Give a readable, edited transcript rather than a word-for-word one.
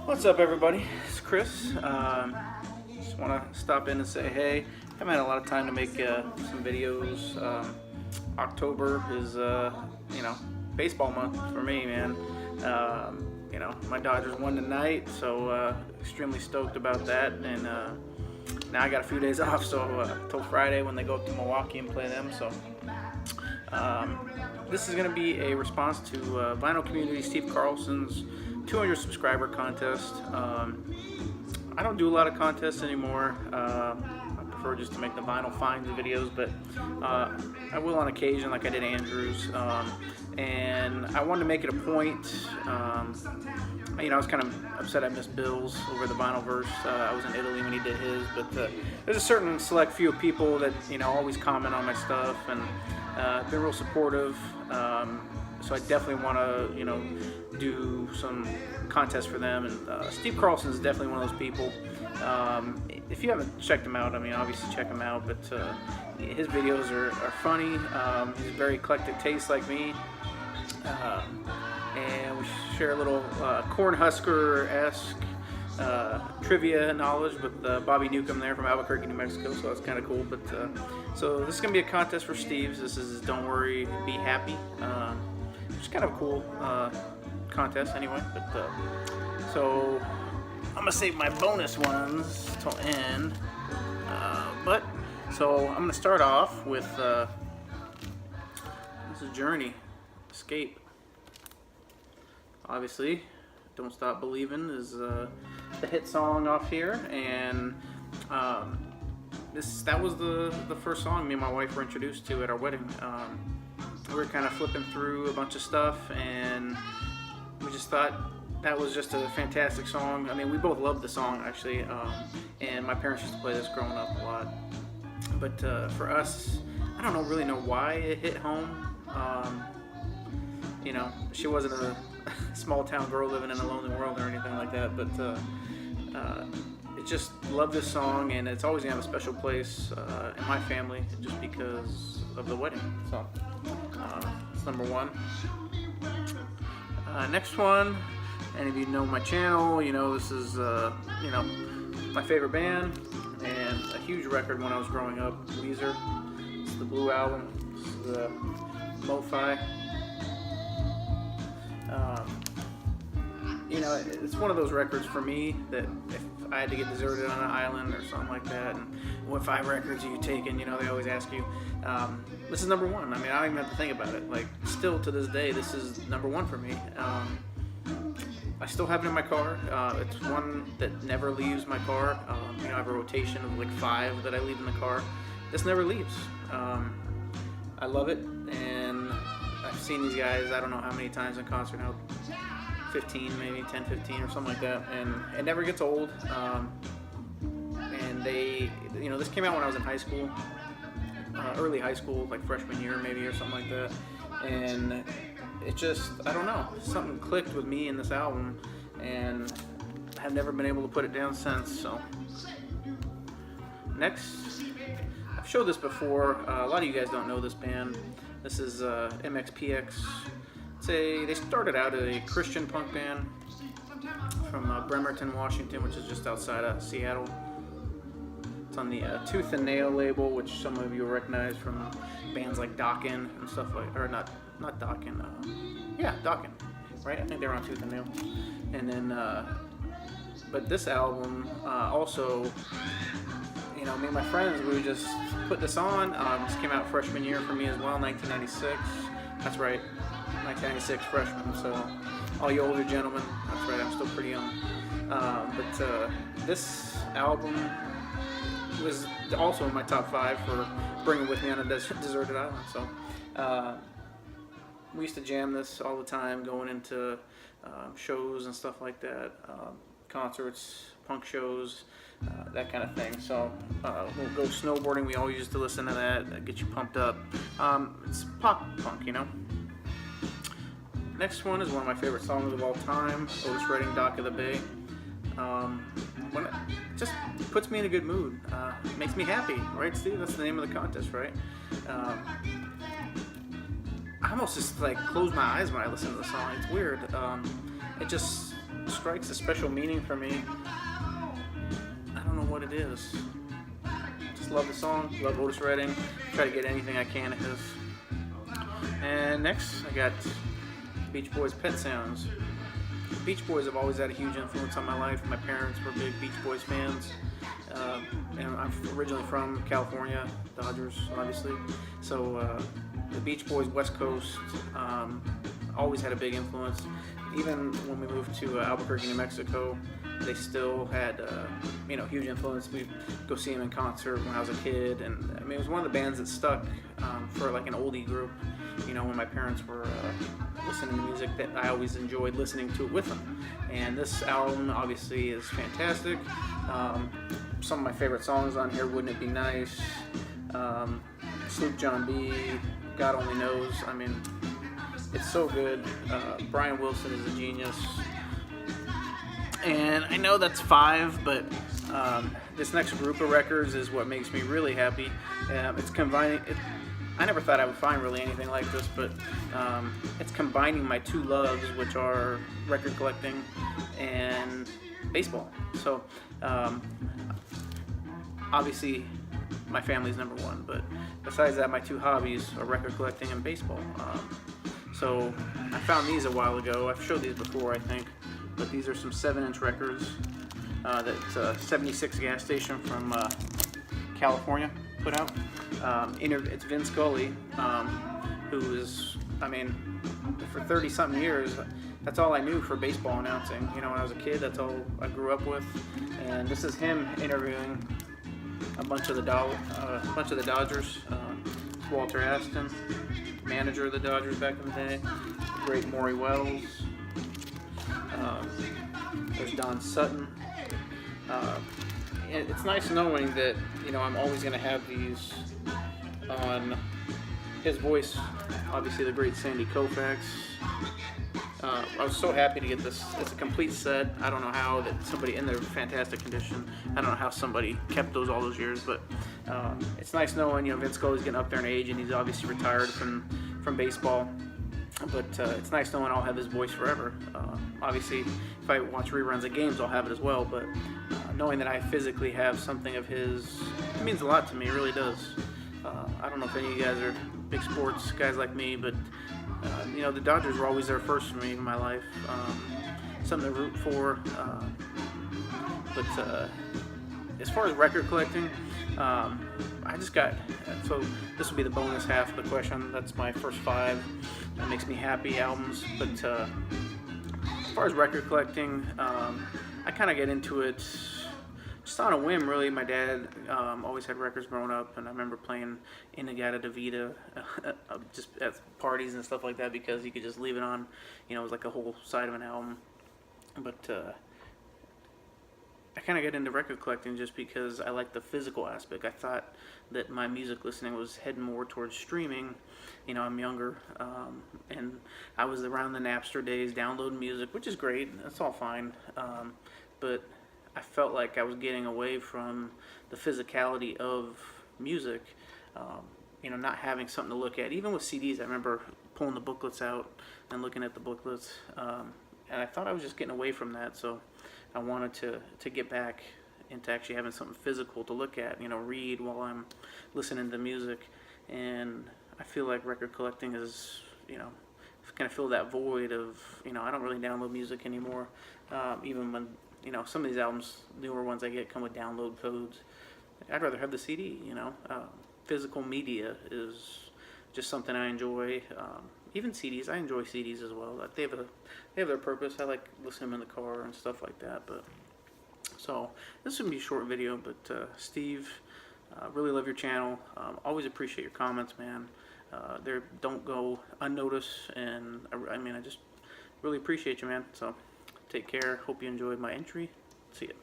What's up, everybody? It's Chris. Just want to stop in and say hey. Haven't had a lot of time to make some videos. October is, baseball month for me, man. My Dodgers won tonight, so extremely stoked about that. And now I got a few days off, so till Friday when they go up to Milwaukee and play them. So this is going to be a response to Vinyl Community Steve Carlson's 200 subscriber contest. I don't do a lot of contests anymore. I prefer just to make the vinyl finds videos, but I will on occasion, like I did Andrew's. And I wanted to make it a point. I was kind of upset I missed Bill's over the vinyl verse. I was in Italy when he did his, but there's a certain select few of people that always comment on my stuff and been real supportive. So I definitely want to, do some contests for them. And Steve Carlson is definitely one of those people. If you haven't checked him out, obviously check him out. But his videos are funny. He's a very eclectic taste like me. And we share a little Cornhusker-esque trivia knowledge with Bobby Newcomb there from Albuquerque, New Mexico, so that's kind of cool. But so this is going to be a contest for Steve's. This is Don't Worry, Be Happy. It's kind of a cool contest anyway. But so I'm going to save my bonus ones till end. So I'm going to start off with this is Journey, Escape. Obviously, Don't Stop Believin' is the hit song off here, and that was the first song me and my wife were introduced to at our wedding. We were kind of flipping through a bunch of stuff, and we just thought that was just a fantastic song. We both loved the song, actually, and my parents used to play this growing up a lot. But for us, I don't really know why it hit home. She wasn't a small town girl living in a lonely world or anything like that, but it just love this song, and it's always gonna have a special place in my family just because of the wedding. So it's number one. Next one, any of you know my channel, this is my favorite band and a huge record when I was growing up, Weezer. It's the Blue Album. This is the Mo-Fi. It's one of those records for me that if I had to get deserted on an island or something like that, and what 5 records are you taking? They always ask you. This is number one. I don't even have to think about it. Still to this day, this is number one for me. I still have it in my car. It's one that never leaves my car. I have a rotation of 5 that I leave in the car. This never leaves. I love it, and I've seen these guys I don't know how many times in concert now. 15, maybe 10, 15 or something like that, and it never gets old. And they, this came out when I was in high school, early high school, freshman year maybe or something like that, and it just, I don't know, something clicked with me in this album, and I've never been able to put it down since. So next, I've showed this before. A lot of you guys don't know this band. This is MxPx. They started out as a Christian punk band from Bremerton, Washington, which is just outside of Seattle. It's on the Tooth and Nail label, which some of you will recognize from bands like Dokken and stuff or not Dokken. Dokken, right? I think they were on Tooth and Nail. And then, but this album also, me and my friends, we just put this on. This came out freshman year for me as well, 1996. That's right. 1996 freshman, so all you older gentlemen, that's right, I'm still pretty young. But this album was also in my top 5 for bringing with me on a deserted island. So we used to jam this all the time, going into shows and stuff like that, concerts, punk shows, that kind of thing. So we'll go snowboarding. We always used to listen to that get you pumped up. It's pop punk, Next one is one of my favorite songs of all time, Otis Redding, Dock of the Bay. When it just puts me in a good mood, makes me happy, right, Steve? That's the name of the contest, right? I almost just close my eyes when I listen to the song. It's weird. It just strikes a special meaning for me. I don't know what it is. Just love the song, love Otis Redding. Try to get anything I can of his. And next, I got Beach Boys' Pet Sounds. Beach Boys have always had a huge influence on my life. My parents were big Beach Boys fans. And I'm originally from California, Dodgers, obviously. So the Beach Boys, West Coast, always had a big influence. Even when we moved to Albuquerque, New Mexico, they still had, huge influence. We'd go see them in concert when I was a kid, and I mean, it was one of the bands that stuck for like an oldie group. When my parents were listening to music, that I always enjoyed listening to it with them. And this album obviously is fantastic. Some of my favorite songs on here: "Wouldn't It Be Nice," "Sloop John B," "God Only Knows." I mean, it's so good. Brian Wilson is a genius. And I know that's 5, but this next group of records is what makes me really happy. It's combining. I never thought I would find really anything like this, but it's combining my two loves, which are record collecting and baseball. So obviously my family's number one, but besides that, my two hobbies are record collecting and baseball. So I found these a while ago. I've showed these before, I think, but these are some 7-inch records that 76 gas station from California put out. It's Vince Scully, who is, for 30-something years, that's all I knew for baseball announcing. When I was a kid, that's all I grew up with. And this is him interviewing a bunch of the Dodgers. Walter Aston, manager of the Dodgers back in the day. The great Maury Wells. There's Don Sutton. And it's nice knowing that I'm always going to have these on his voice. Obviously, the great Sandy Koufax. I was so happy to get this. It's a complete set. I don't know how that somebody in their fantastic condition. I don't know how somebody kept those all those years, but it's nice knowing Vince Scully's getting up there in age and he's obviously retired from baseball. But it's nice knowing I'll have his voice forever. Obviously, if I watch reruns of games, I'll have it as well. But knowing that I physically have something of his, it means a lot to me. It really does. I don't know if any of you guys are big sports guys like me, but the Dodgers were always there first for me in my life. Something to root for. But as far as record collecting, I just got, so this will be the bonus half of the question. That's my first 5. That makes me happy albums. But as far as record collecting, I kind of get into it just on a whim, really. My dad always had records growing up, and I remember playing In-A-Gadda-Da-Vida just at parties and stuff like that because you could just leave it on. It was like a whole side of an album. But I kind of got into record collecting just because I like the physical aspect. I thought that my music listening was heading more towards streaming. I'm younger, and I was around the Napster days, downloading music, which is great. That's all fine. But I felt like I was getting away from the physicality of music, not having something to look at. Even with CDs, I remember pulling the booklets out and looking at the booklets, and I thought I was just getting away from that. So I wanted to get back into actually having something physical to look at, read while I'm listening to music. And I feel like record collecting is, kind of fill that void of, I don't really download music anymore. Even when, some of these albums, newer ones I get come with download codes. I'd rather have the CD, Physical media is just something I enjoy. Even CDs, I enjoy CDs as well. They have their purpose. I like listening to them in the car and stuff like that. But so this would be a short video. But Steve, really love your channel. Always appreciate your comments, man. They don't go unnoticed, and I just really appreciate you, man. So take care. Hope you enjoyed my entry. See ya.